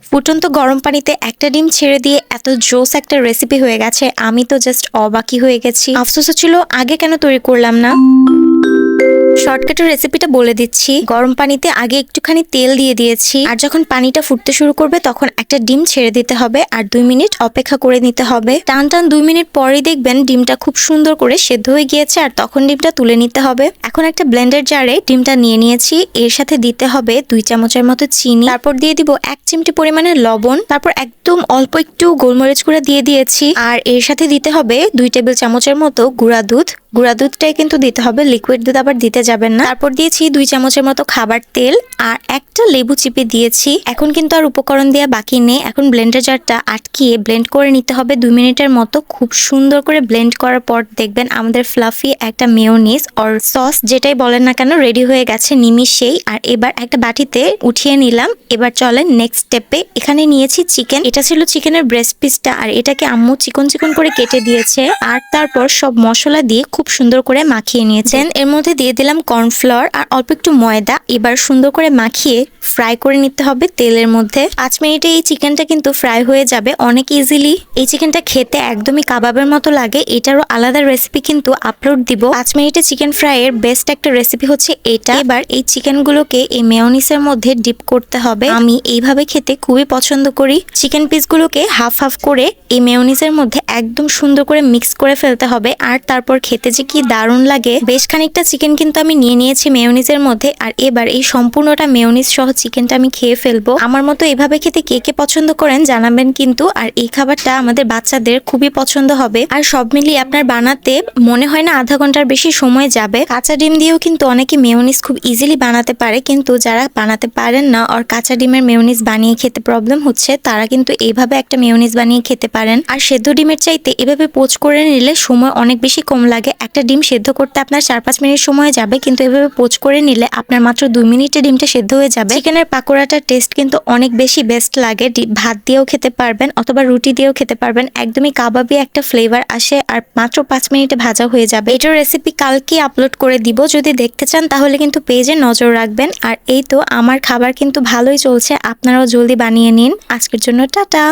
ফুটন্ত গরম পানিতে একটা ডিম ছেড়ে দিয়ে এত জোস একটা রেসিপি হয়ে গেছে, আমি তো জাস্ট অবাকই হয়ে গেছি। আফসোস ছিল আগে কেন তৈরি করলাম না। শর্টকাটের রেসিপিটা বলে দিচ্ছি। গরম পানিতে আগে একটুখানি তেল দিয়ে দিয়েছি, আর যখন পানিটা ফুটতে শুরু করবে তখন একটা ডিম ছেড়ে দিতে হবে আর 2 মিনিট অপেক্ষা করে নিতে হবে। টান 2 মিনিট পরেই দেখবেন ডিমটা খুব সুন্দর করে সেদ্ধ হয়ে গিয়েছে, আর তখন ডিমটা তুলে নিতে হবে। এখন একটা ব্লেন্ডার জারে ডিমটা নিয়ে নিয়েছি, এর সাথে দিতে হবে 2 চামচের মতো চিনি, তারপর দিয়ে দিব 1 চিমটি পরিমাণে লবণ, তারপর একদম অল্প একটু গোলমরিচ গুঁড়া দিয়ে দিয়েছি, আর এর সাথে দিতে হবে 2 টেবিল চামচের মতো গুঁড়া দুধ। গুঁড়া দুধটাই কিন্তু দিতে হবে, লিকুইড দুধ আবার দিতে যাবেন না। তারপর দিয়েছি 2 চামচের মতো খাবার তেল আর একটা লেবু চিপে দিয়েছি। এখন কিন্তু আর উপকরণ দেওয়া বাকি নেই, এখন ব্লেন্ডার জারটা আটকিয়ে ব্লেন্ড করে নিতে হবে 2 মিনিটের মতো। খুব সুন্দর করে ব্লেন্ড করার পর দেখবেন আমাদের ফ্লাফি একটা মেয়োনিজ অর সস যেটাই বলেন না কেন রেডি হয়ে গেছে নিমিষেই। আর এবার একটা বাটিতে উঠিয়ে নিলাম। এবার চলেন নেক্সট স্টেপে। এখানে নিয়েছি চিকেন, এটা ছিল চিকেনের ব্রেস্ট পিসটা, আর এটাকে আম্মু চিকন চিকন করে কেটে দিয়েছে। আর তারপর সব মশলা দিয়ে খুব সুন্দর করে মাখিয়ে নিয়েছেন। এর মধ্যে দিয়ে দিলাম কর্নফ্লাওয়ার আর অল্প একটু ময়দা। এবার সুন্দর করে মাখিয়ে ফ্রাই করে নিতে হবে তেলের মধ্যে। 5 মিনিটে এই চিকেনটা কিন্তু ফ্রাই হয়ে যাবে অনেক ইজিলি। এই চিকেনটা খেতে একদমই কাবাবের মতো লাগে। এটারও আলাদা রেসিপি কিন্তু আপলোড দিব। 5 মিনিটে চিকেন ফ্রাই এর বেস্ট একটা রেসিপি হচ্ছে এটা। এবার এই চিকেনগুলোকে এই মেয়োনিজের মধ্যে ডিপ করতে হবে। আমি এইভাবে খেতে খুবই পছন্দ করি। চিকেন পিসগুলোকে হাফ হাফ করে এই মেয়োনিজের মধ্যে একদম সুন্দর করে মিক্স করে ফেলতে হবে, আর তারপর খেতে যে কি দারুণ লাগে। বেশ খানিকটা চিকেন কিন্তু আমি নিয়ে নিয়েছি মেয়োনিজের মধ্যে, আর এবার এই সম্পূর্ণটা মেয়োনিজ সহ চিকেনটা আমি খেয়ে ফেলবো। আমার মতো এভাবে খেতে কে কে পছন্দ করেন জানাবেন কিন্তু। আর এই খাবারটা আমাদের বাচ্চাদের খুবই পছন্দ হবে। আর সব মিলিয়ে আপনার বানাতে মনে হয় না আধা ঘন্টার বেশি সময় যাবে। কাঁচা ডিম দিয়েও কিন্তু অনেকে মেয়োনিজ খুব ইজিলি বানাতে পারে, কিন্তু যারা বানাতে পারেন না আর কাঁচা ডিমের মেয়োনিজ বানিয়ে খেতে প্রবলেম হচ্ছে, তারা কিন্তু এইভাবে একটা মেয়োনিজ বানিয়ে খেতে পারেন। আর সেদ্ধ ডিমের চাইতে এভাবে পোচ করে নিলে সময় অনেক বেশি কম লাগে। একটা ডিম সেদ্ধ করতে আপনার 4-5 মিনিট সময় যাবে, কিন্তু এভাবে পোচ করে নিলে আপনার মাত্র 2 মিনিটে ডিমটা সেদ্ধ হয়ে যাবে। চিকেনের পাকোড়াটার টেস্ট কিন্তু অনেক বেশি বেস্ট লাগে। ভাত দিয়েও খেতে পারবেন অথবা রুটি দিয়েও খেতে পারবেন। একদমই কাবাবি একটা ফ্লেভার আসে, আর মাত্র 5 মিনিটে ভাজা হয়ে যাবে। এটার রেসিপি কালকে আপলোড করে দিব, যদি দেখতে চান তাহলে কিন্তু পেজে নজর রাখবেন। আর এই তো আমার খাবার কিন্তু ভালোই চলছে, আপনারাও জলদি বানিয়ে নিন। আজকের জন্য টাটা।